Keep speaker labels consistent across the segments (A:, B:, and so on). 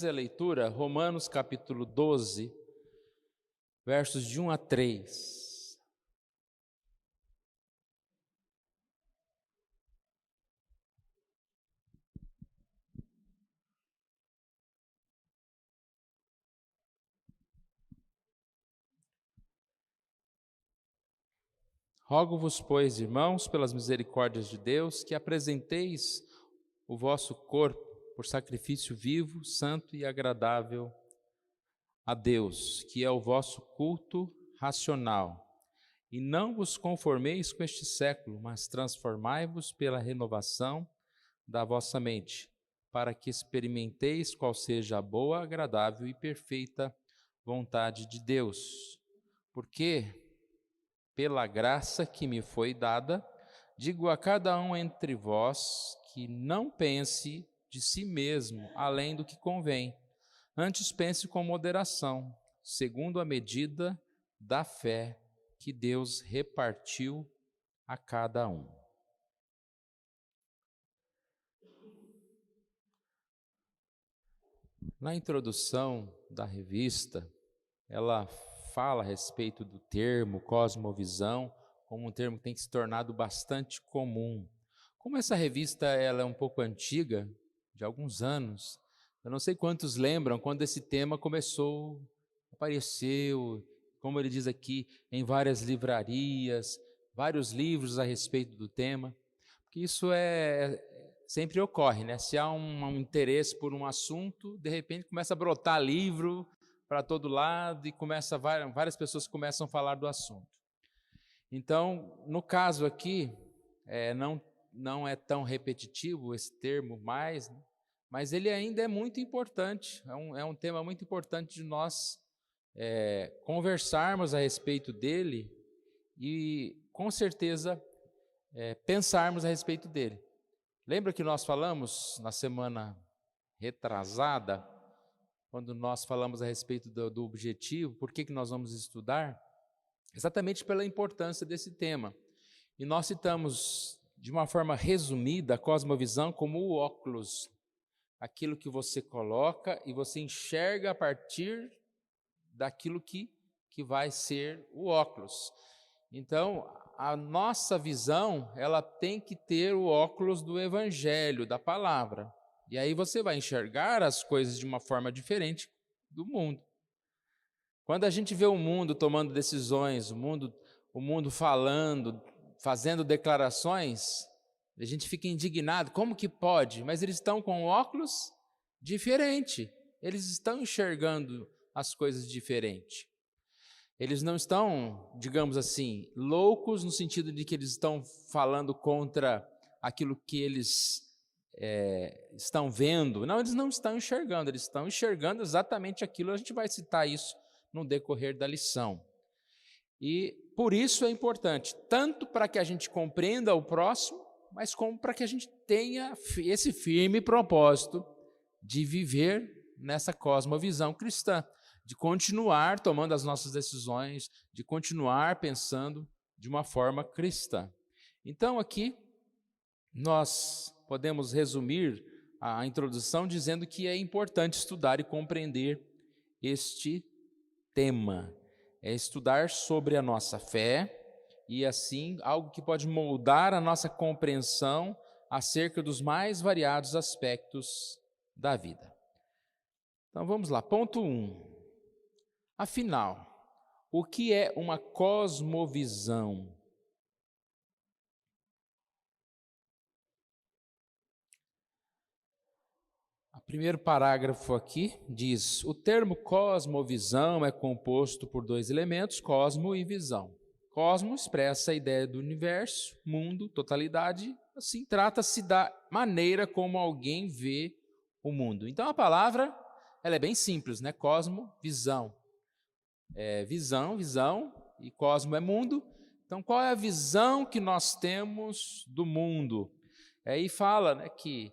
A: fazer a leitura, Romanos capítulo 12, versos de 1 a 3. Rogo-vos, pois, irmãos, pelas misericórdias de Deus, que apresenteis o vosso corpo por sacrifício vivo, santo e agradável a Deus, que é o vosso culto racional. E não vos conformeis com este século, mas transformai-vos pela renovação da vossa mente, para que experimenteis qual seja a boa, agradável e perfeita vontade de Deus. Porque, pela graça que me foi dada, digo a cada um entre vós que não pense de si mesmo além do que convém. Antes pense com moderação, segundo a medida da fé que Deus repartiu a cada um. Na introdução da revista, ela fala a respeito do termo cosmovisão como um termo que tem se tornado bastante comum. Como essa revista ela é um pouco antiga, de alguns anos, eu não sei quantos lembram quando esse tema apareceu, como ele diz aqui, em várias livrarias, vários livros a respeito do tema, porque isso sempre ocorre, né? Se há um interesse por um assunto, de repente começa a brotar livro para todo lado e várias pessoas começam a falar do assunto. Então, no caso aqui, não é tão repetitivo esse termo mais, né? Mas ele ainda é muito importante, é um tema muito importante de nós conversarmos a respeito dele e, com certeza, pensarmos a respeito dele. Lembra que nós falamos na semana retrasada, quando nós falamos a respeito do objetivo, por que nós vamos estudar? Exatamente pela importância desse tema. E nós citamos, de uma forma resumida, a cosmovisão como o óculos, aquilo que você coloca e você enxerga a partir daquilo que vai ser o óculos. Então, a nossa visão, ela tem que ter o óculos do Evangelho, da palavra. E aí você vai enxergar as coisas de uma forma diferente do mundo. Quando a gente vê o mundo tomando decisões, o mundo falando, fazendo declarações, a gente fica indignado, como que pode? Mas eles estão com óculos diferente, eles estão enxergando as coisas diferente. Eles não estão, digamos assim, loucos no sentido de que eles estão falando contra aquilo que eles estão vendo. Não, eles não estão enxergando, eles estão enxergando exatamente aquilo. A gente vai citar isso no decorrer da lição. E por isso é importante, tanto para que a gente compreenda o próximo, mas como para que a gente tenha esse firme propósito de viver nessa cosmovisão cristã, de continuar tomando as nossas decisões, de continuar pensando de uma forma cristã. Então, aqui, nós podemos resumir a introdução dizendo que é importante estudar e compreender este tema. É estudar sobre a nossa fé e, assim, algo que pode moldar a nossa compreensão acerca dos mais variados aspectos da vida. Então, vamos lá. Ponto 1. Afinal, o que é uma cosmovisão? O primeiro parágrafo aqui diz: o termo cosmovisão é composto por dois elementos, cosmo e visão. Cosmo expressa a ideia do universo, mundo, totalidade, assim trata-se da maneira como alguém vê o mundo. Então a palavra, ela é bem simples, né? Cosmo, visão. Visão, e cosmo é mundo. Então qual é a visão que nós temos do mundo? Aí fala, né, que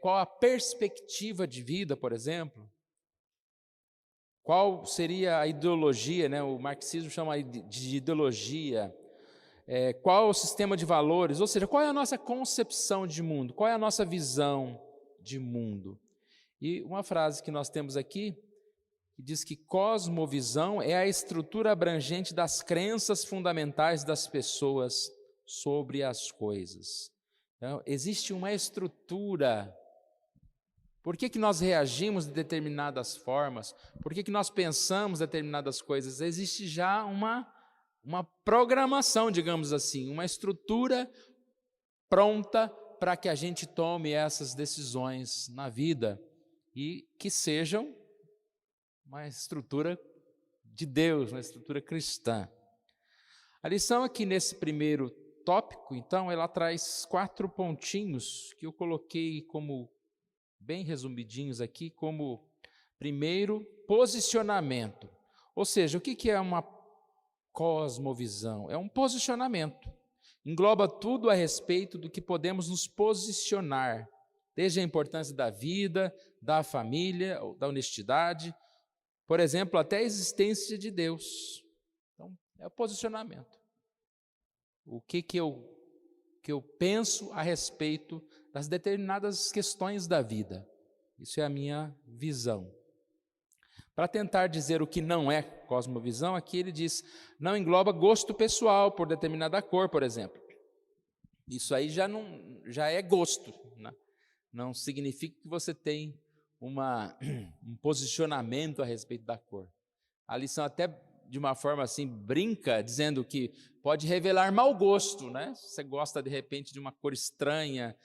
A: qual a perspectiva de vida, por exemplo? Qual seria a ideologia, né? O marxismo chama de ideologia. Qual o sistema de valores? Ou seja, qual é a nossa concepção de mundo? Qual é a nossa visão de mundo? E uma frase que nós temos aqui, que diz que cosmovisão é a estrutura abrangente das crenças fundamentais das pessoas sobre as coisas. Então, existe uma estrutura. Por que nós reagimos de determinadas formas? Por que nós pensamos determinadas coisas? Existe já uma programação, digamos assim, uma estrutura pronta para que a gente tome essas decisões na vida e que sejam uma estrutura de Deus, uma estrutura cristã. A lição aqui nesse primeiro tópico, então, ela traz 4 pontinhos que eu coloquei como bem resumidinhos aqui, como primeiro, posicionamento. Ou seja, o que é uma cosmovisão? É um posicionamento. Engloba tudo a respeito do que podemos nos posicionar, desde a importância da vida, da família, da honestidade, por exemplo, até a existência de Deus. Então, é o posicionamento. O que eu penso a respeito das determinadas questões da vida. Isso é a minha visão. Para tentar dizer o que não é cosmovisão, aqui ele diz, não engloba gosto pessoal por determinada cor, por exemplo. Isso aí já é gosto, né? Não significa que você tem um posicionamento a respeito da cor. A lição até de uma forma assim brinca, dizendo que pode revelar mau gosto, né? Você gosta de repente de uma cor estranha,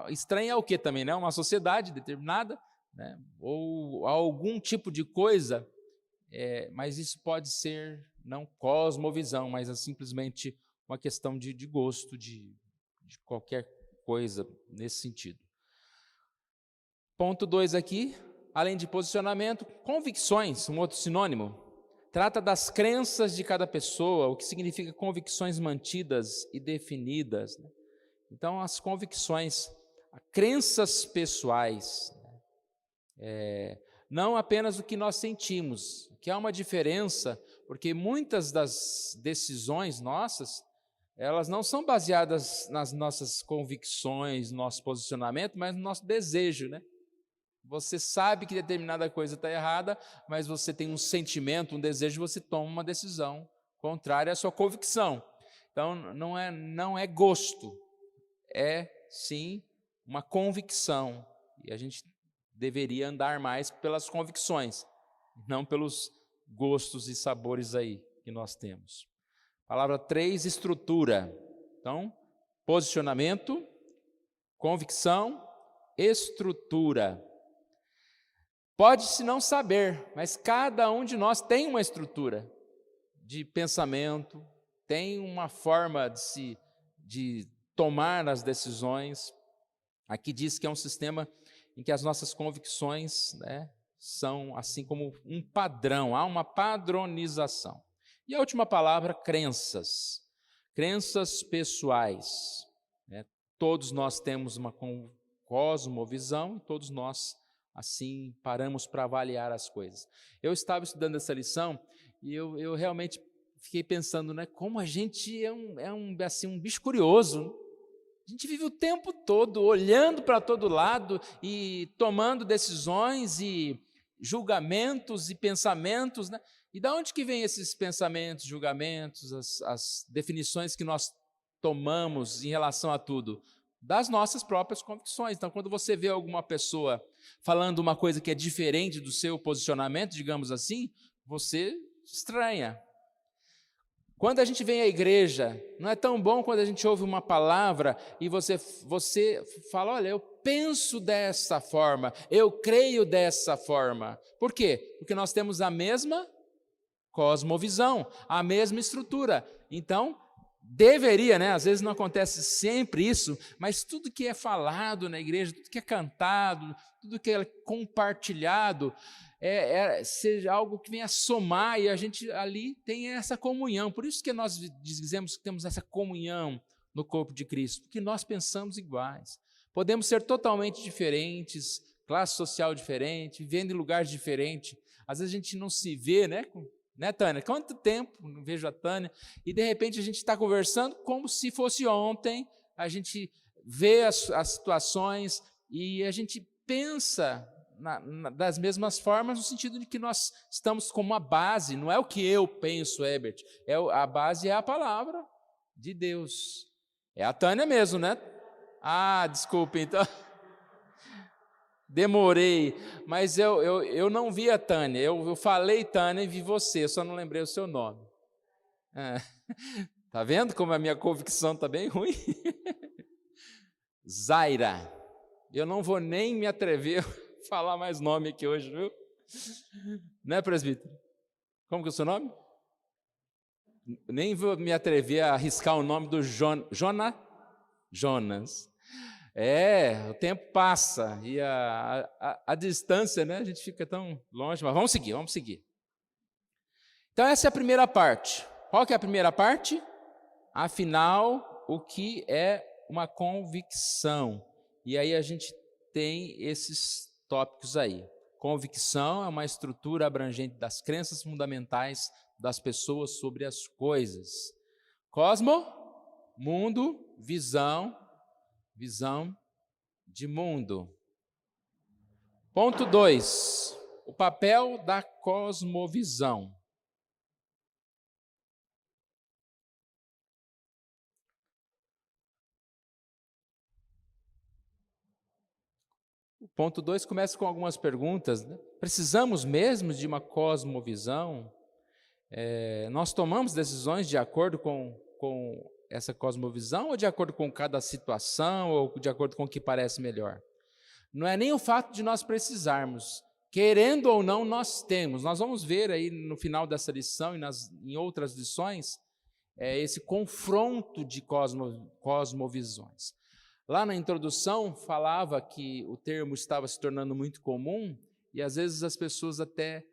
A: estranha é o que também, né? Uma sociedade determinada, né? Ou algum tipo de coisa, mas isso pode ser não cosmovisão, mas é simplesmente uma questão de gosto, de qualquer coisa nesse sentido. Ponto 2 aqui, além de posicionamento, convicções, um outro sinônimo, trata das crenças de cada pessoa, o que significa convicções mantidas e definidas, né? Então, as convicções, crenças pessoais, não apenas o que nós sentimos, que há uma diferença, porque muitas das decisões nossas, elas não são baseadas nas nossas convicções, no nosso posicionamento, mas no nosso desejo, né? Você sabe que determinada coisa está errada, mas você tem um sentimento, um desejo, você toma uma decisão contrária à sua convicção. Então, não é gosto, é sim uma convicção. E a gente deveria andar mais pelas convicções, não pelos gostos e sabores aí que nós temos. Palavra 3, estrutura. Então, posicionamento, convicção, estrutura. Pode-se não saber, mas cada um de nós tem uma estrutura de pensamento, tem uma forma de tomar as decisões. Aqui diz que é um sistema em que as nossas convicções, né, são assim como um padrão, há uma padronização. E a última palavra, crenças. Crenças pessoais, né? Todos nós temos uma cosmovisão, todos nós assim paramos para avaliar as coisas. Eu estava estudando essa lição e eu realmente fiquei pensando, né, como a gente assim, um bicho curioso. A gente vive o tempo todo olhando para todo lado e tomando decisões e julgamentos e pensamentos, né? E de onde que vêm esses pensamentos, julgamentos, as definições que nós tomamos em relação a tudo? Das nossas próprias convicções. Então, quando você vê alguma pessoa falando uma coisa que é diferente do seu posicionamento, digamos assim, você estranha. Quando a gente vem à igreja, não é tão bom quando a gente ouve uma palavra e você fala, olha, eu penso dessa forma, eu creio dessa forma. Por quê? Porque nós temos a mesma cosmovisão, a mesma estrutura. Então, deveria, né? Às vezes não acontece sempre isso, mas tudo que é falado na igreja, tudo que é cantado, tudo que é compartilhado, seja algo que venha somar e a gente ali tem essa comunhão. Por isso que nós dizemos que temos essa comunhão no corpo de Cristo, porque nós pensamos iguais. Podemos ser totalmente diferentes, classe social diferente, vivendo em lugares diferentes. Às vezes a gente não se vê, né, Tânia? Quanto tempo não vejo a Tânia? E de repente a gente está conversando como se fosse ontem, a gente vê as situações e a gente pensa das mesmas formas, no sentido de que nós estamos com uma base, não é o que eu penso, Herbert, a base é a palavra de Deus. É a Tânia mesmo, né? Ah, desculpe, então. Demorei, mas eu não vi a Tânia, eu falei Tânia e vi você, eu só não lembrei o seu nome. Tá vendo como a minha convicção está bem ruim? Zaira, eu não vou nem me atrever a falar mais nome aqui hoje, viu? Né, presbítero? Como que é o seu nome? Nem vou me atrever a arriscar o nome do Jonas. O tempo passa e a distância, né? A gente fica tão longe, mas vamos seguir. Então essa é a primeira parte. Qual que é a primeira parte? Afinal, o que é uma convicção? E aí a gente tem esses tópicos aí. Convicção é uma estrutura abrangente das crenças fundamentais das pessoas sobre as coisas. Cosmo, mundo, visão de mundo. Ponto 2, o papel da cosmovisão. O ponto 2 começa com algumas perguntas, né? Precisamos mesmo de uma cosmovisão? Nós tomamos decisões de acordo com essa cosmovisão ou de acordo com cada situação ou de acordo com o que parece melhor? Não é nem o fato de nós precisarmos, querendo ou não, nós temos. Nós vamos ver aí no final dessa lição e em outras lições esse confronto de cosmovisões. Lá na introdução falava que o termo estava se tornando muito comum e às vezes as pessoas até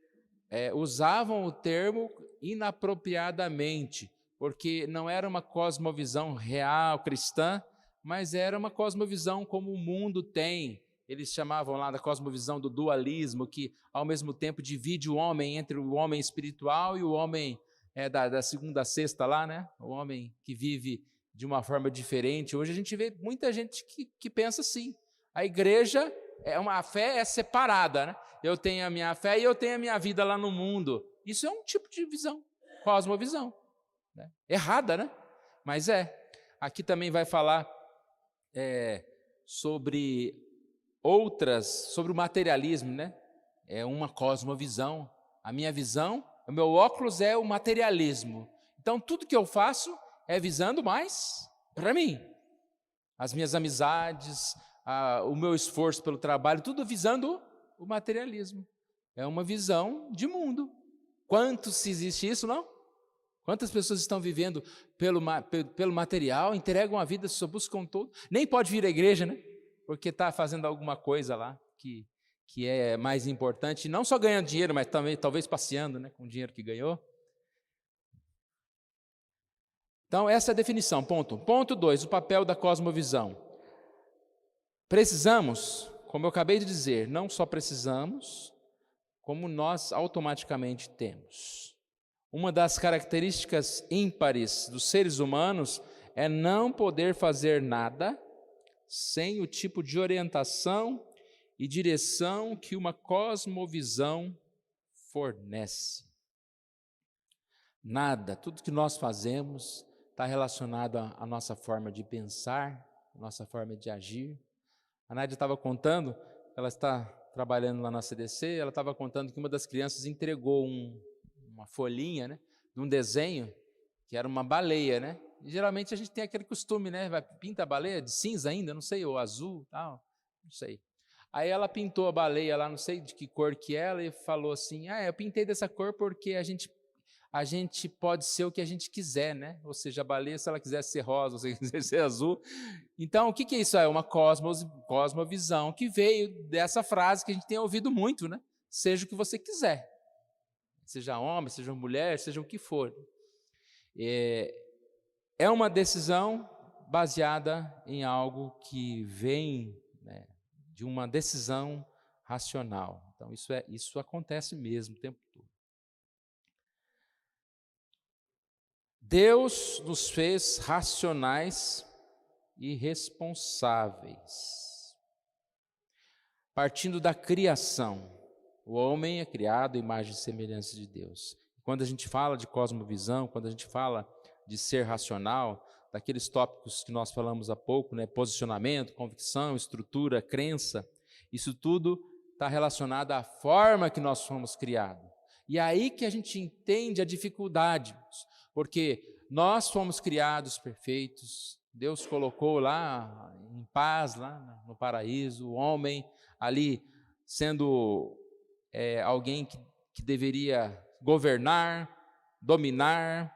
A: usavam o termo inapropriadamente, porque não era uma cosmovisão real cristã, mas era uma cosmovisão como o mundo tem. Eles chamavam lá da cosmovisão do dualismo, que ao mesmo tempo divide o homem entre o homem espiritual e o homem da segunda a sexta lá, né? O homem que vive de uma forma diferente. Hoje a gente vê muita gente que pensa assim. A igreja a fé é separada, né? Eu tenho a minha fé e eu tenho a minha vida lá no mundo. Isso é um tipo de visão, cosmovisão, né? Errada, né? Mas aqui também vai falar sobre sobre o materialismo, né? É uma cosmovisão. A minha visão, o meu óculos é o materialismo. Então tudo que eu faço é visando mais para mim. As minhas amizades, o meu esforço pelo trabalho, tudo visando o materialismo. É uma visão de mundo. Se existe isso, não? Quantas pessoas estão vivendo pelo material, entregam a vida, só buscam todo. Nem pode vir à igreja, né? Porque está fazendo alguma coisa lá que é mais importante. Não só ganhando dinheiro, mas também talvez passeando, né, com o dinheiro que ganhou. Então, essa é a definição, ponto. Ponto 2, o papel da cosmovisão. Precisamos, como eu acabei de dizer, não só precisamos, como nós automaticamente temos. Uma das características ímpares dos seres humanos é não poder fazer nada sem o tipo de orientação e direção que uma cosmovisão fornece. Nada, tudo que nós fazemos está relacionado à nossa forma de pensar, à nossa forma de agir. A Nádia estava contando, ela está trabalhando lá na CDC, ela estava contando que uma das crianças entregou uma folhinha, né, de um desenho, que era uma baleia, né? E geralmente a gente tem aquele costume, né? Pinta a baleia de cinza ainda, não sei, ou azul, tal, não sei. Aí ela pintou a baleia lá, não sei de que cor que ela, e falou assim, eu pintei dessa cor porque a gente pode ser o que a gente quiser, né? Ou seja, a baleia, se ela quiser ser rosa, se ela quiser ser azul. Então, o que é isso? É uma cosmovisão que veio dessa frase que a gente tem ouvido muito, né? Seja o que você quiser. Seja homem, seja mulher, seja o que for. É uma decisão baseada em algo que vem, né, de uma decisão racional. Então, isso acontece mesmo o tempo todo. Deus nos fez racionais e responsáveis. partindo da criação. O homem é criado à imagem e semelhança de Deus. Quando a gente fala de cosmovisão, quando a gente fala de ser racional, daqueles tópicos que nós falamos há pouco, né? Posicionamento, convicção, estrutura, crença, isso tudo está relacionado à forma que nós fomos criados. E é aí que a gente entende a dificuldade, porque nós fomos criados perfeitos, Deus colocou lá em paz, lá no paraíso, o homem ali sendo alguém que deveria governar, dominar,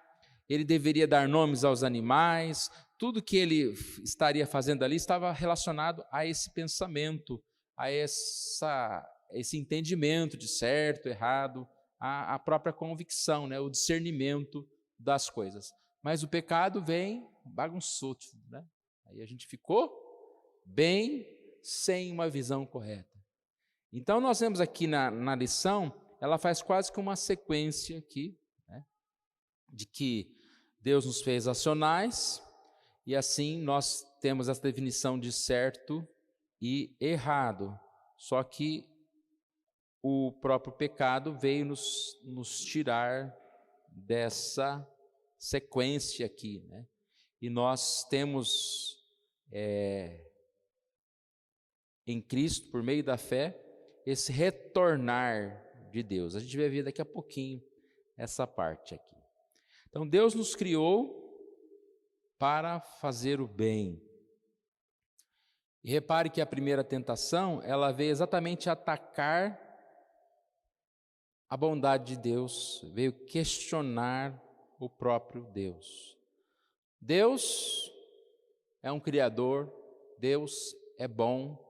A: ele deveria dar nomes aos animais, tudo que ele estaria fazendo ali estava relacionado a esse pensamento, a esse entendimento de certo, errado, a própria convicção, né, o discernimento das coisas. Mas o pecado vem, bagunçou, né? Aí a gente ficou bem sem uma visão correta. Então nós vemos aqui na lição, ela faz quase que uma sequência aqui, né, de que Deus nos fez racionais, e assim nós temos essa definição de certo e errado. Só que o próprio pecado veio nos tirar dessa sequência aqui, né? E nós temos em Cristo, por meio da fé, esse retornar de Deus. A gente vai ver daqui a pouquinho essa parte aqui. Então Deus nos criou para fazer o bem. E repare que a primeira tentação, ela veio exatamente atacar a bondade de Deus, veio questionar o próprio Deus. Deus é um criador, Deus é bom,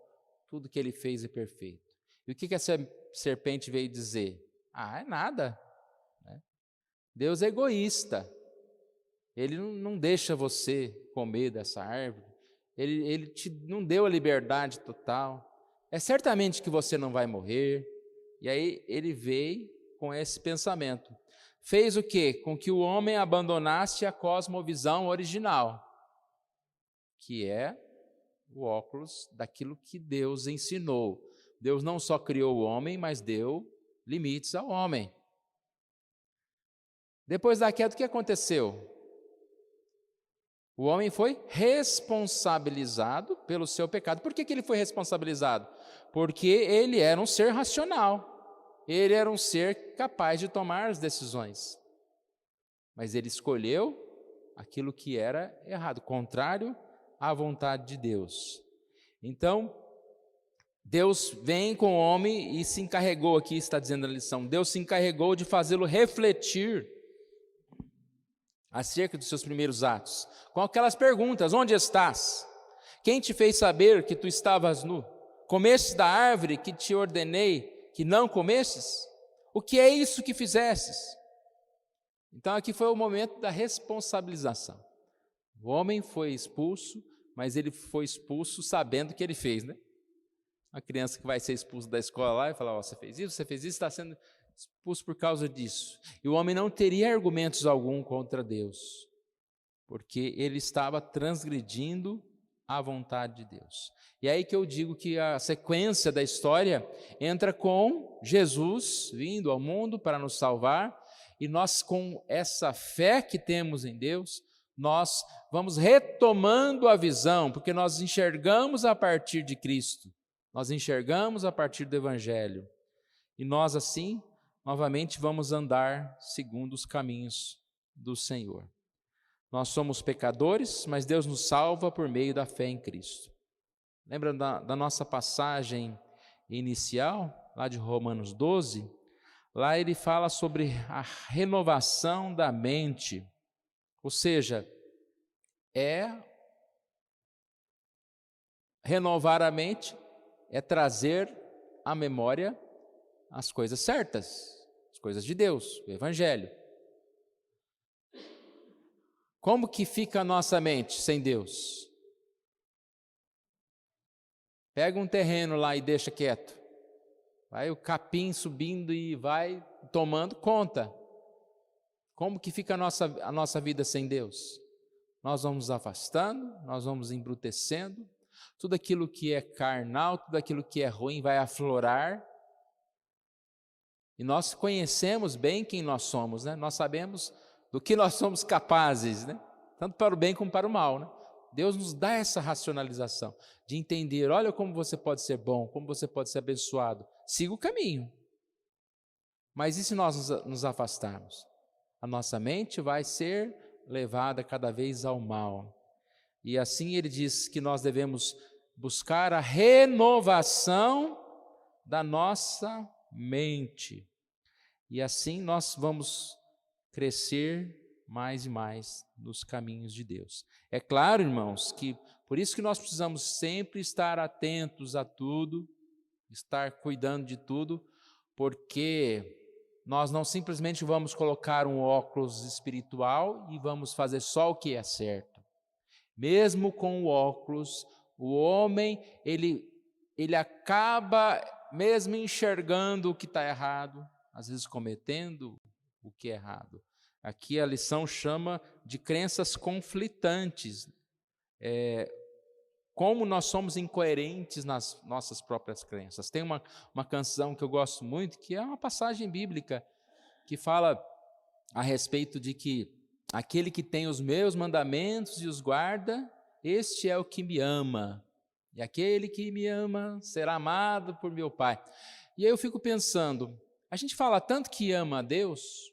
A: tudo que ele fez é perfeito. E o que essa serpente veio dizer? É nada, né? Deus é egoísta, ele não deixa você comer dessa árvore, ele te não deu a liberdade total, é certamente que você não vai morrer. E aí ele veio com esse pensamento. Fez o quê? Com que o homem abandonasse a cosmovisão original, que é o óculos daquilo que Deus ensinou. Deus não só criou o homem, mas deu limites ao homem. Depois da queda, o que aconteceu? O homem foi responsabilizado pelo seu pecado. Por que ele foi responsabilizado? Porque ele era um ser racional. Ele era um ser capaz de tomar as decisões. Mas ele escolheu aquilo que era errado, contrário à vontade de Deus. Então, Deus vem com o homem e se encarregou, aqui está dizendo a lição, Deus se encarregou de fazê-lo refletir acerca dos seus primeiros atos, com aquelas perguntas: onde estás? Quem te fez saber que tu estavas nu? Comestes da árvore que te ordenei que não comestes? O que é isso que fizestes? Então aqui foi o momento da responsabilização. O homem foi expulso, mas ele foi expulso sabendo o que ele fez, né? Uma criança que vai ser expulsa da escola lá e fala: você fez isso, está sendo expulso por causa disso. E o homem não teria argumentos algum contra Deus, porque ele estava transgredindo a vontade de Deus. E é aí que eu digo que a sequência da história entra com Jesus vindo ao mundo para nos salvar, e nós, com essa fé que temos em Deus, nós vamos retomando a visão, porque nós enxergamos a partir de Cristo, nós enxergamos a partir do Evangelho, e nós assim, novamente, vamos andar segundo os caminhos do Senhor. Nós somos pecadores, mas Deus nos salva por meio da fé em Cristo. Lembra da nossa passagem inicial, lá de Romanos 12? Lá ele fala sobre a renovação da mente, ou seja, renovar a mente, é trazer à memória as coisas certas, as coisas de Deus, o Evangelho. Como que fica a nossa mente sem Deus? Pega um terreno lá e deixa quieto. Vai o capim subindo e vai tomando conta. Como que fica a nossa vida sem Deus? Nós vamos nos afastando, nós vamos embrutecendo, Tudo aquilo que é carnal, tudo aquilo que é ruim vai aflorar. E nós conhecemos bem quem nós somos, né? Nós sabemos do que nós somos capazes, né? Tanto para o bem como para o mal, né? Deus nos dá essa racionalização de entender, olha como você pode ser bom, como você pode ser abençoado. Siga o caminho. Mas e se nós nos afastarmos? A nossa mente vai ser levada cada vez ao mal. E assim ele diz que nós devemos buscar a renovação da nossa mente. E assim nós vamos crescer mais e mais nos caminhos de Deus. É claro, irmãos, que por isso que nós precisamos sempre estar atentos a tudo, estar cuidando de tudo, porque nós não simplesmente vamos colocar um óculos espiritual e vamos fazer só o que é certo. Mesmo com o óculos, o homem, ele acaba mesmo enxergando o que está errado, às vezes cometendo o que é errado. Aqui a lição chama de crenças conflitantes. Como nós somos incoerentes nas nossas próprias crenças. Tem uma canção que eu gosto muito, que é uma passagem bíblica, que fala a respeito de que aquele que tem os meus mandamentos e os guarda, este é o que me ama. E aquele que me ama será amado por meu Pai. E aí eu fico pensando, a gente fala tanto que ama a Deus,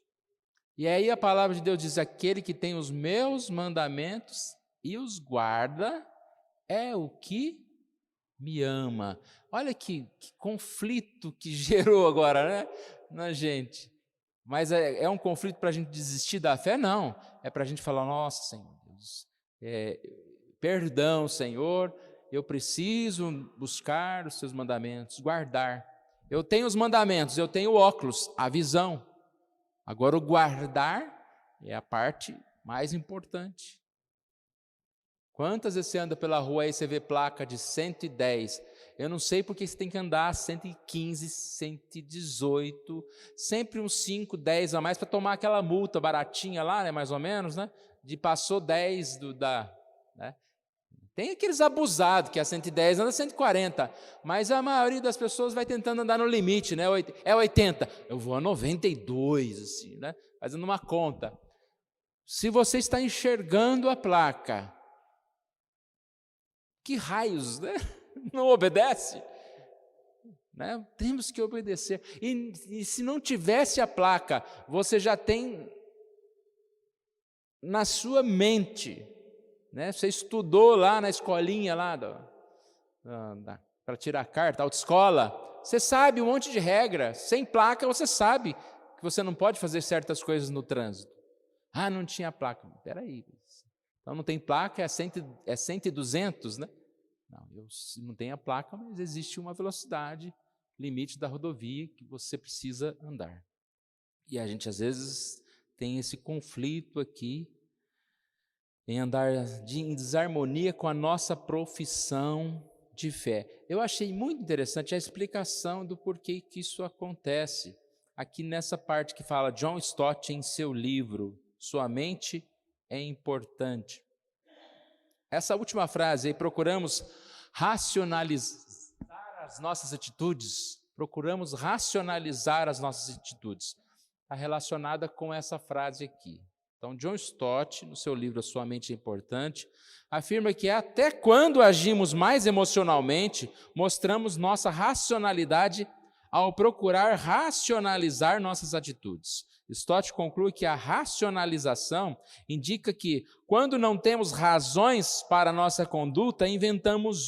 A: e aí a palavra de Deus diz, aquele que tem os meus mandamentos e os guarda, é o que me ama. Olha que conflito que gerou agora, né, na gente. Mas é um conflito para a gente desistir da fé? Não. É para a gente falar, nossa, Senhor Deus, perdão, Senhor, eu preciso buscar os seus mandamentos, guardar. Eu tenho os mandamentos, eu tenho o óculos, a visão. Agora o guardar é a parte mais importante. Quantas vezes você anda pela rua aí, você vê placa de 110, eu não sei porque você tem que andar 115, 118, sempre uns 5, 10 a mais para tomar aquela multa baratinha lá, né, mais ou menos, né, de passou 10 né? Tem aqueles abusados que a 110 anda 140, mas a maioria das pessoas vai tentando andar no limite, né, é 80, eu vou a 92, assim, né, fazendo uma conta. Se você está enxergando a placa, que raios, né? Não obedece? Né? Temos que obedecer. E se não tivesse a placa, você já tem na sua mente, né? Você estudou lá na escolinha lá para tirar carta, autoescola, você sabe um monte de regra. Sem placa você sabe que você não pode fazer certas coisas no trânsito. Ah, não tinha placa. Espera aí. Então não tem placa, é 100 e 200, né? Não tem a placa, mas existe uma velocidade limite da rodovia que você precisa andar. E a gente às vezes tem esse conflito aqui em andar em desarmonia com a nossa profissão de fé. Eu achei muito interessante a explicação do porquê que isso acontece. Aqui nessa parte que fala John Stott em seu livro, Sua Mente é Importante. Essa última frase aí, procuramos racionalizar as nossas atitudes, está relacionada com essa frase aqui. Então, John Stott, no seu livro A Sua Mente é Importante, afirma que até quando agimos mais emocionalmente, mostramos nossa racionalidade ao procurar racionalizar nossas atitudes. Stott conclui que a racionalização indica que, quando não temos razões para nossa conduta, inventamos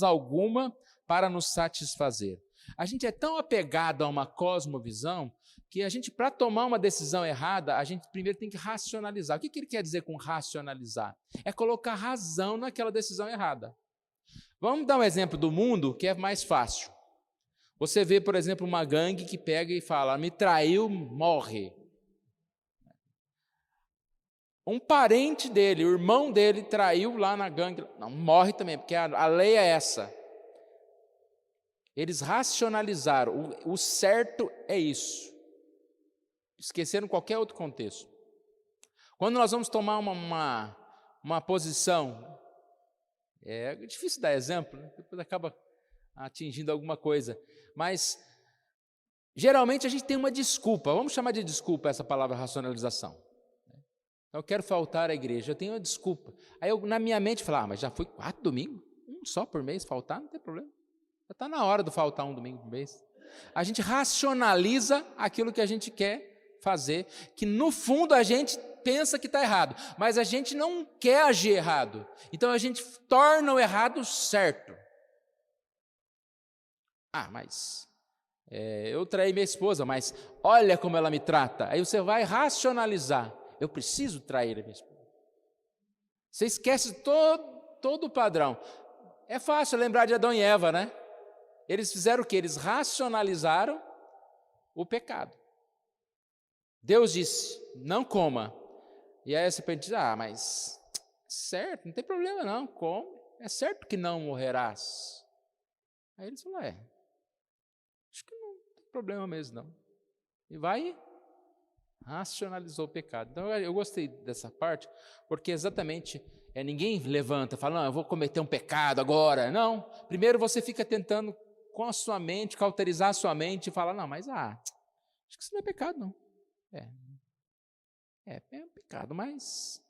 A: alguma para nos satisfazer. A gente é tão apegado a uma cosmovisão que a gente, para tomar uma decisão errada, a gente primeiro tem que racionalizar. O que ele quer dizer com racionalizar? É colocar razão naquela decisão errada. Vamos dar um exemplo do mundo que é mais fácil. Você vê, por exemplo, uma gangue que pega e fala, me traiu, morre. Um parente dele, o irmão dele, traiu lá na gangue, não, morre também, porque a lei é essa. Eles racionalizaram, o certo é isso. Esqueceram qualquer outro contexto. Quando nós vamos tomar uma posição É difícil dar exemplo, né? Depois acaba atingindo alguma coisa. Mas, geralmente, a gente tem uma desculpa. Vamos chamar de desculpa essa palavra racionalização. Então, eu quero faltar à igreja, eu tenho uma desculpa. Aí, na minha mente, falo, mas já fui 4 domingos? Um só por mês faltar? Não tem problema. Já está na hora de faltar um domingo por mês. A gente racionaliza aquilo que a gente quer fazer, que no fundo a gente pensa que está errado, mas a gente não quer agir errado. Então a gente torna o errado certo. Mas eu traí minha esposa, mas olha como ela me trata. Aí você vai racionalizar. Eu preciso trair a minha esposa. Você esquece todo o padrão. É fácil lembrar de Adão e Eva, né? Eles fizeram o quê? Eles racionalizaram o pecado. Deus disse, não coma. E aí a serpente diz, mas certo, não tem problema não, come. É certo que não morrerás. Aí eles falam, acho que não tem problema mesmo não. E vai racionalizou o pecado. Então eu gostei dessa parte, porque exatamente ninguém levanta e fala, não, eu vou cometer um pecado agora. Não, primeiro você fica tentando com a sua mente, cauterizar a sua mente e falar, não, mas acho que isso não é pecado não. É um pecado, mas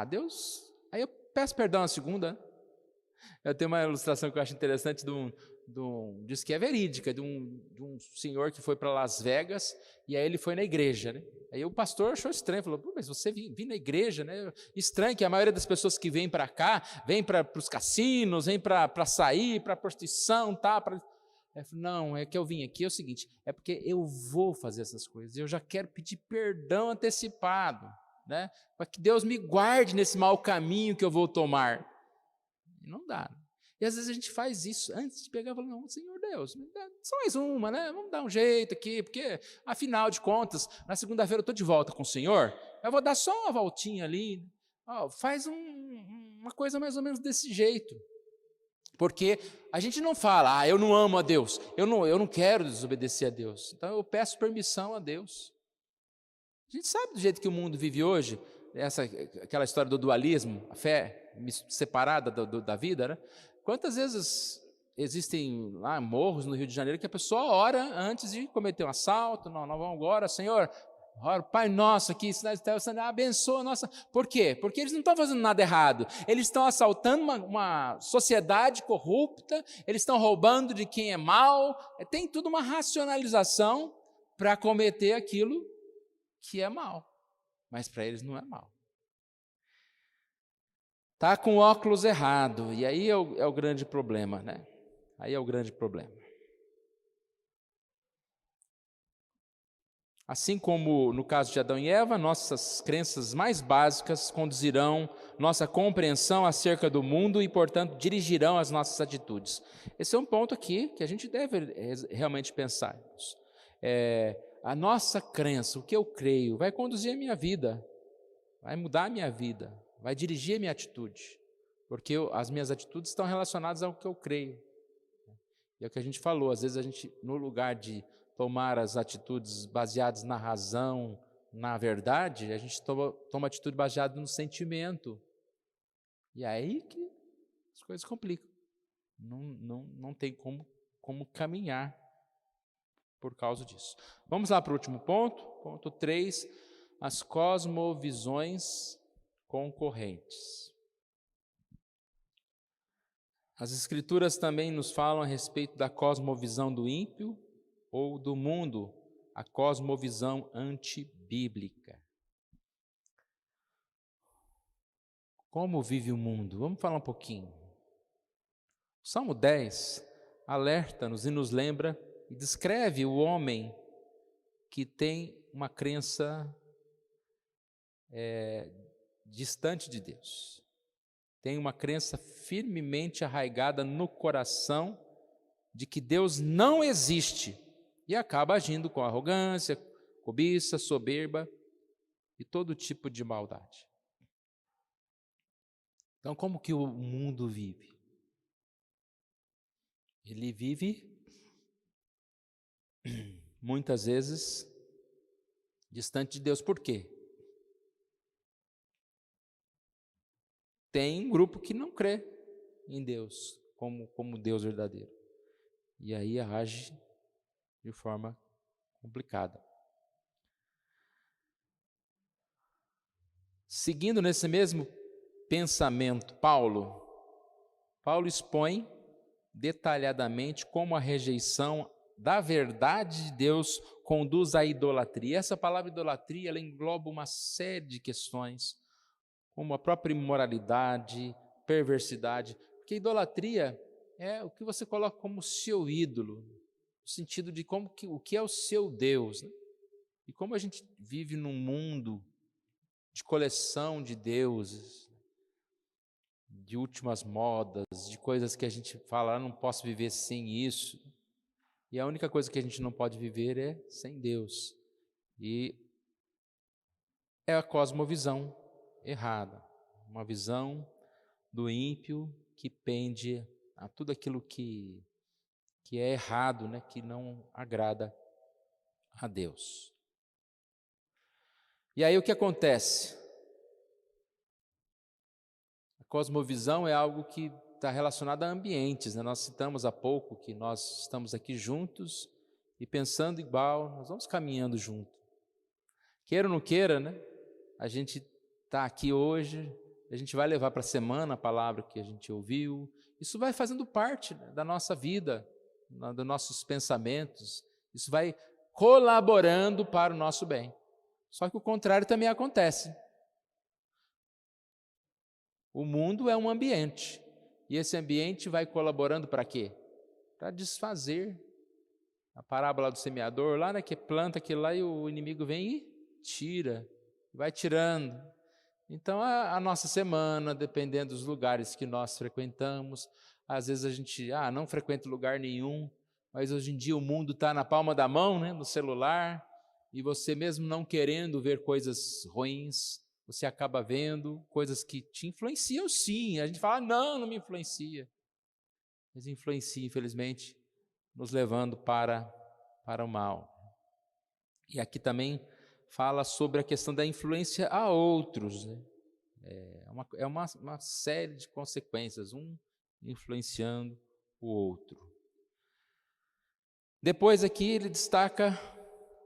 A: Deus, aí eu peço perdão a segunda. Eu tenho uma ilustração que eu acho interessante diz que é verídica, de um senhor que foi para Las Vegas, e aí ele foi na igreja, né? Aí o pastor achou estranho, falou, mas você vir na igreja, né? Estranho que a maioria das pessoas que vêm para cá, vêm para os cassinos, vêm para sair, para prostituição, tá? Ele falou, não, é que eu vim aqui, é o seguinte, é porque eu vou fazer essas coisas, eu já quero pedir perdão antecipado, né? Para que Deus me guarde nesse mau caminho que eu vou tomar. E não dá. E às vezes a gente faz isso antes de pegar e falar, não, Senhor Deus, me dá só mais uma, né? Vamos dar um jeito aqui, porque afinal de contas, na segunda-feira eu estou de volta com o Senhor, eu vou dar só uma voltinha ali. Faz uma coisa mais ou menos desse jeito. Porque a gente não fala, eu não amo a Deus, eu não quero desobedecer a Deus, então eu peço permissão a Deus. A gente sabe do jeito que o mundo vive hoje, aquela história do dualismo, a fé separada da vida, né? Quantas vezes existem lá morros no Rio de Janeiro que a pessoa ora antes de cometer um assalto, não vamos agora, Senhor, ora, Pai nosso aqui, abençoa a nossa... Por quê? Porque eles não estão fazendo nada errado, eles estão assaltando uma sociedade corrupta, eles estão roubando de quem é mau, tem tudo uma racionalização para cometer aquilo que é mal, mas para eles não é mal. Está com o óculos errado, e aí é o grande problema, né? Aí é o grande problema. Assim como no caso de Adão e Eva, nossas crenças mais básicas conduzirão nossa compreensão acerca do mundo e, portanto, dirigirão as nossas atitudes. Esse é um ponto aqui que a gente deve realmente pensar. A nossa crença, o que eu creio, vai conduzir a minha vida, vai mudar a minha vida, vai dirigir a minha atitude, porque as minhas atitudes estão relacionadas ao que eu creio. E é o que a gente falou, às vezes a gente, no lugar de tomar as atitudes baseadas na razão, na verdade, a gente toma atitude baseada no sentimento. E é aí que as coisas complicam. Não tem como caminhar por causa disso. Vamos lá para o último ponto, ponto 3, as cosmovisões concorrentes. As Escrituras também nos falam a respeito da cosmovisão do ímpio ou do mundo, a cosmovisão antibíblica. Como vive o mundo? Vamos falar um pouquinho. O Salmo 10 alerta-nos e nos lembra e descreve o homem que tem uma crença distante de Deus. Tem uma crença firmemente arraigada no coração de que Deus não existe e acaba agindo com arrogância, cobiça, soberba e todo tipo de maldade. Então, como que o mundo vive? Ele vive muitas vezes distante de Deus. Por quê? Tem um grupo que não crê. em Deus, como Deus verdadeiro. E aí age de forma complicada. Seguindo nesse mesmo pensamento, Paulo expõe detalhadamente como a rejeição da verdade de Deus conduz à idolatria. Essa palavra idolatria, ela engloba uma série de questões, como a própria imoralidade, perversidade, porque idolatria é o que você coloca como seu ídolo, no sentido de o que é o seu Deus, né? E como a gente vive num mundo de coleção de deuses, de últimas modas, de coisas que a gente fala, não posso viver sem isso. E a única coisa que a gente não pode viver é sem Deus. E é a cosmovisão errada, uma visão do ímpio que pende a tudo aquilo que é errado, né? Que não agrada a Deus. E aí o que acontece? A cosmovisão é algo que está relacionado a ambientes, né? Nós citamos há pouco que nós estamos aqui juntos e pensando igual, nós vamos caminhando junto. Queira ou não queira, né? A gente está aqui hoje, a gente vai levar para a semana a palavra que a gente ouviu. Isso vai fazendo parte, né, da nossa vida, dos nossos pensamentos. Isso vai colaborando para o nosso bem. Só que o contrário também acontece. O mundo é um ambiente. E esse ambiente vai colaborando para quê? Para desfazer. A parábola do semeador, lá, né, que planta aquilo lá e o inimigo vem e tira. Vai tirando. Então, a nossa semana, dependendo dos lugares que nós frequentamos, às vezes a gente não frequenta lugar nenhum, mas hoje em dia o mundo está na palma da mão, né, no celular, e você mesmo não querendo ver coisas ruins, você acaba vendo coisas que te influenciam sim. A gente fala, não me influencia. Mas influencia, infelizmente, nos levando para o mal. E aqui também fala sobre a questão da influência a outros, né? É uma série de consequências, um influenciando o outro. Depois aqui ele destaca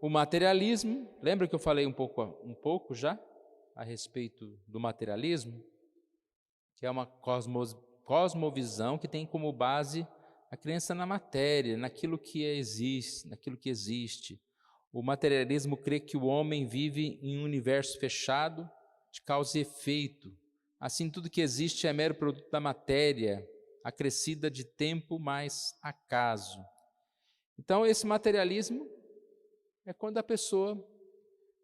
A: o materialismo. Lembra que eu falei um pouco já a respeito do materialismo? Que é uma cosmovisão que tem como base a crença na matéria, naquilo que existe. O materialismo crê que o homem vive em um universo fechado de causa e efeito. Assim, tudo que existe é mero produto da matéria, acrescida de tempo mais acaso. Então, esse materialismo é quando a pessoa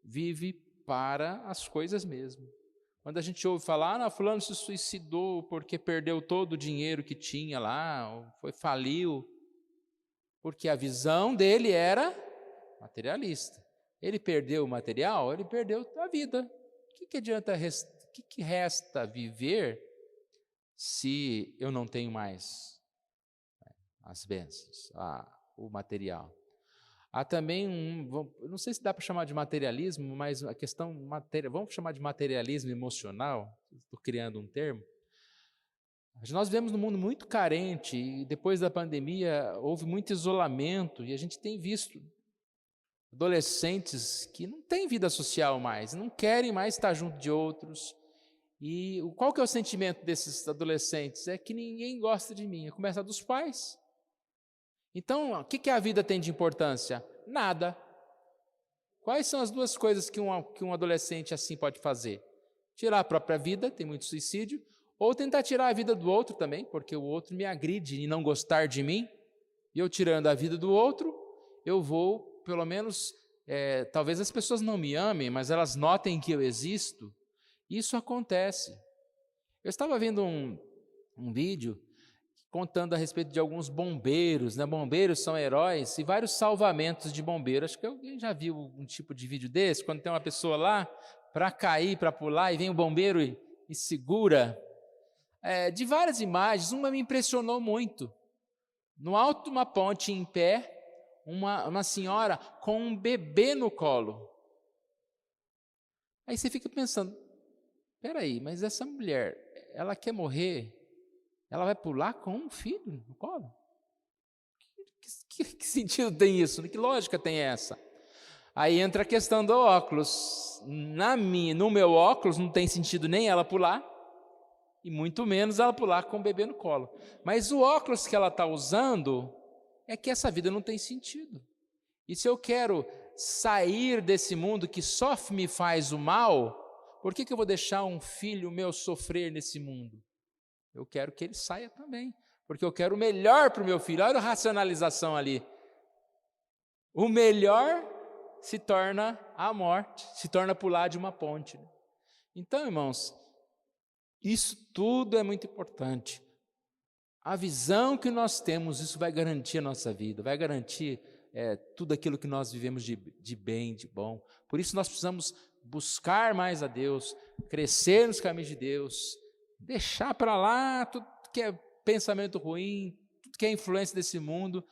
A: vive para as coisas mesmo. Quando a gente ouve falar, fulano se suicidou porque perdeu todo o dinheiro que tinha lá, faliu, porque a visão dele era materialista. Ele perdeu o material, ele perdeu a vida. O que adianta, o que resta viver se eu não tenho mais as bênçãos, o material? Há também não sei se dá para chamar de materialismo, mas a questão vamos chamar de materialismo emocional, estou criando um termo. Nós vivemos num mundo muito carente e depois da pandemia houve muito isolamento e a gente tem visto adolescentes que não têm vida social mais, não querem mais estar junto de outros. E qual que é o sentimento desses adolescentes? É que ninguém gosta de mim, começa dos pais. Então, o que a vida tem de importância? Nada. Quais são as duas coisas que um adolescente assim pode fazer? Tirar a própria vida, tem muito suicídio, ou tentar tirar a vida do outro também, porque o outro me agride e não gostar de mim, e eu tirando a vida do outro, eu vou, pelo menos, talvez as pessoas não me amem, mas elas notem que eu existo. Isso acontece. Eu estava vendo um vídeo contando a respeito de alguns bombeiros, né? Bombeiros são heróis e vários salvamentos de bombeiros. Acho que alguém já viu um tipo de vídeo desse, quando tem uma pessoa lá para cair, para pular, e vem o bombeiro e segura. De várias imagens, uma me impressionou muito. No alto de uma ponte em pé, uma senhora com um bebê no colo. Aí você fica pensando, peraí, mas essa mulher, ela quer morrer? ela vai pular com um filho no colo? Que sentido tem isso? Que lógica tem essa? Aí entra a questão do óculos. No meu óculos não tem sentido nem ela pular, e muito menos ela pular com o bebê no colo. Mas o óculos que ela está usando é que essa vida não tem sentido. E se eu quero sair desse mundo que só me faz o mal, por que eu vou deixar um filho meu sofrer nesse mundo? Eu quero que ele saia também, porque eu quero o melhor para o meu filho. Olha a racionalização ali. O melhor se torna a morte, se torna pular de uma ponte. Então, irmãos, isso tudo é muito importante. A visão que nós temos, isso vai garantir a nossa vida, vai garantir tudo aquilo que nós vivemos de bem, de bom. Por isso nós precisamos buscar mais a Deus, crescer nos caminhos de Deus, deixar para lá tudo que é pensamento ruim, tudo que é influência desse mundo,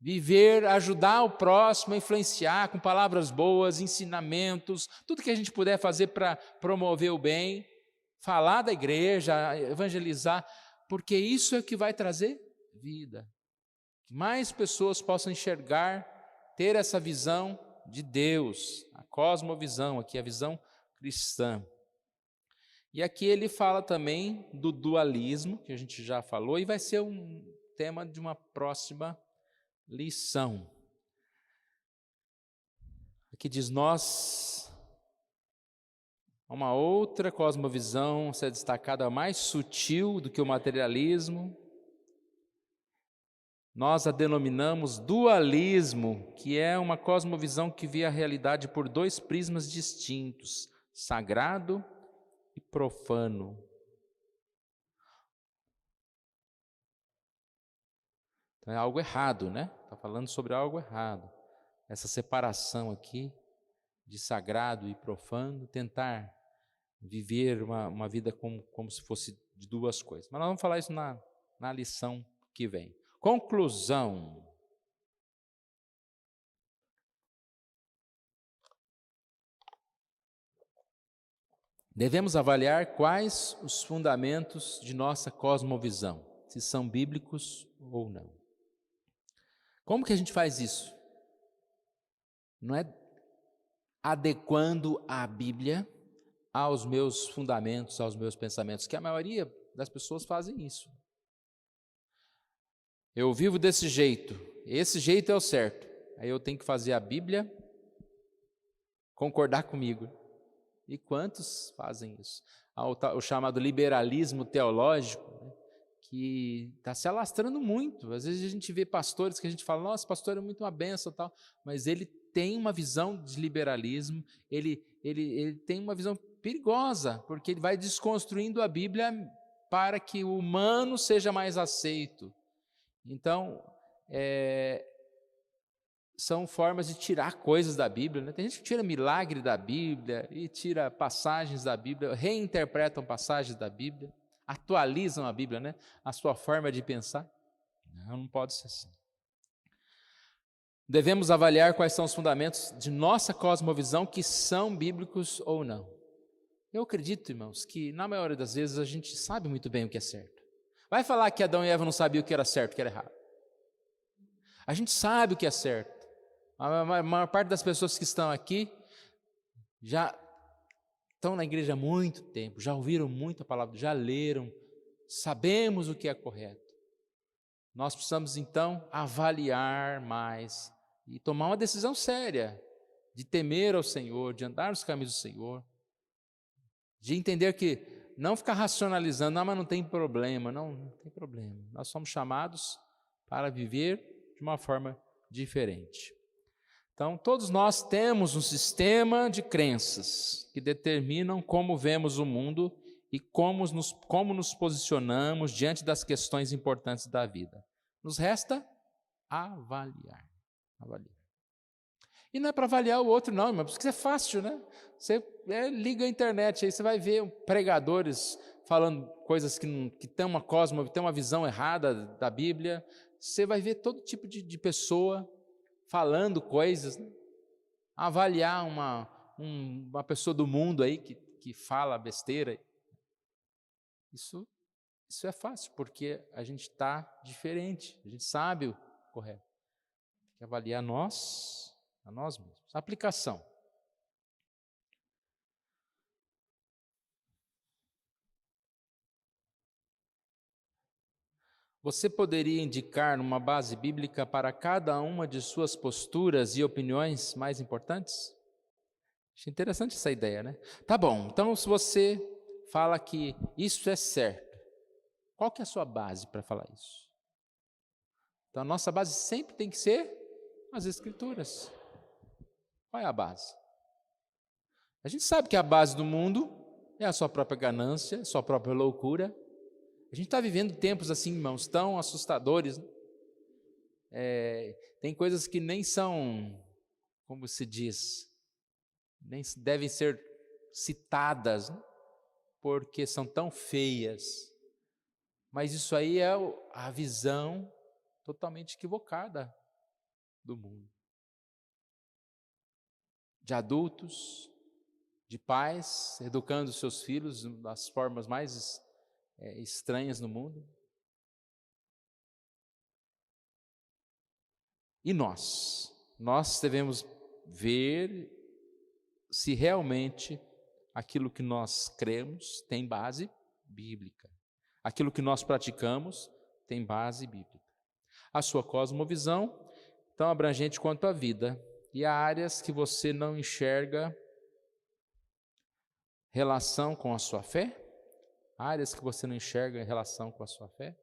A: viver, ajudar o próximo, influenciar com palavras boas, ensinamentos, tudo que a gente puder fazer para promover o bem, falar da igreja, evangelizar, porque isso é o que vai trazer vida. Que mais pessoas possam enxergar, ter essa visão de Deus, a cosmovisão, aqui a visão cristã. E aqui ele fala também do dualismo, que a gente já falou, e vai ser um tema de uma próxima lição. Aqui diz: nós, uma outra cosmovisão, ser destacada mais sutil do que o materialismo, nós a denominamos dualismo, que é uma cosmovisão que vê a realidade por dois prismas distintos, sagrado e profano. Então é algo errado, né? Está falando sobre algo errado. Essa separação aqui de sagrado e profano, tentar viver uma vida como se fosse de duas coisas. Mas nós vamos falar isso na lição que vem. Conclusão. Devemos avaliar quais os fundamentos de nossa cosmovisão, se são bíblicos ou não. Como que a gente faz isso? Não é adequando a Bíblia aos meus fundamentos, aos meus pensamentos, que a maioria das pessoas fazem isso. Eu vivo desse jeito, esse jeito é o certo, aí eu tenho que fazer a Bíblia concordar comigo. E quantos fazem isso? O chamado liberalismo teológico, né, que está se alastrando muito. Às vezes a gente vê pastores que a gente fala, nossa, pastor é muito uma benção, tal, mas ele tem uma visão de liberalismo, ele tem uma visão perigosa, porque ele vai desconstruindo a Bíblia para que o humano seja mais aceito. Então, são formas de tirar coisas da Bíblia, né? Tem gente que tira milagre da Bíblia e tira passagens da Bíblia, reinterpretam passagens da Bíblia, atualizam a Bíblia, né? A sua forma de pensar. Não pode ser assim. Devemos avaliar quais são os fundamentos de nossa cosmovisão que são bíblicos ou não. Eu acredito, irmãos, que na maioria das vezes a gente sabe muito bem o que é certo. Vai falar que Adão e Eva não sabiam o que era certo e o que era errado. A gente sabe o que é certo. A maior parte das pessoas que estão aqui já estão na igreja há muito tempo, já ouviram muito a palavra, já leram, sabemos o que é correto. Nós precisamos então avaliar mais e tomar uma decisão séria de temer ao Senhor, de andar nos caminhos do Senhor, de entender que não ficar racionalizando, mas não tem problema, não tem problema. Nós somos chamados para viver de uma forma diferente. Então, todos nós temos um sistema de crenças que determinam como vemos o mundo e como nos posicionamos diante das questões importantes da vida. Nos resta avaliar. E não é para avaliar o outro não, irmão, porque isso é fácil, né? Você liga a internet, aí você vai ver pregadores falando coisas que tem uma visão errada da Bíblia. Você vai ver todo tipo de pessoa falando coisas, né? Avaliar uma pessoa do mundo aí que fala besteira. Isso Isso é fácil, porque a gente está diferente, a gente sabe o correto. Tem que avaliar a nós mesmos. Aplicação. Você poderia indicar uma base bíblica para cada uma de suas posturas e opiniões mais importantes? Acho interessante essa ideia, né? Tá bom, então se você fala que isso é certo, qual que é a sua base para falar isso? Então a nossa base sempre tem que ser as Escrituras. Qual é a base? A gente sabe que a base do mundo é a sua própria ganância, a sua própria loucura. A gente está vivendo tempos assim, irmãos, tão assustadores, né? Tem coisas que nem são, como se diz, nem devem ser citadas, né? Porque são tão feias. Mas isso aí é a visão totalmente equivocada do mundo. De adultos, de pais, educando seus filhos das formas mais estranhas no mundo. E nós devemos ver se realmente aquilo que nós cremos tem base bíblica. Aquilo que nós praticamos tem base bíblica. A sua cosmovisão, tão abrangente quanto a vida, e há áreas que você não enxerga relação com a sua fé? Áreas que você não enxerga em relação com a sua fé?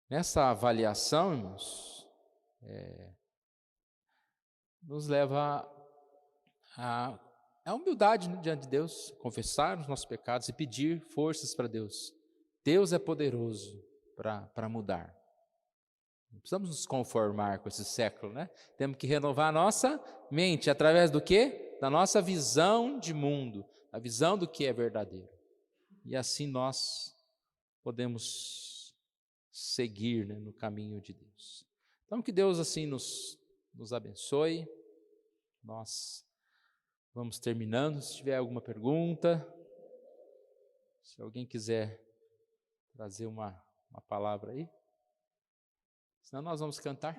A: Nessa avaliação, irmãos, nos leva a humildade, né, diante de Deus, confessar os nossos pecados e pedir forças para Deus. Deus é poderoso para mudar. Não precisamos nos conformar com esse século, né? Temos que renovar a nossa mente, através do quê? Da nossa visão de mundo, a visão do que é verdadeiro. E assim nós podemos seguir, né, no caminho de Deus. Então que Deus assim nos abençoe. Nós vamos terminando. Se tiver alguma pergunta, se alguém quiser trazer uma palavra aí, senão nós vamos cantar.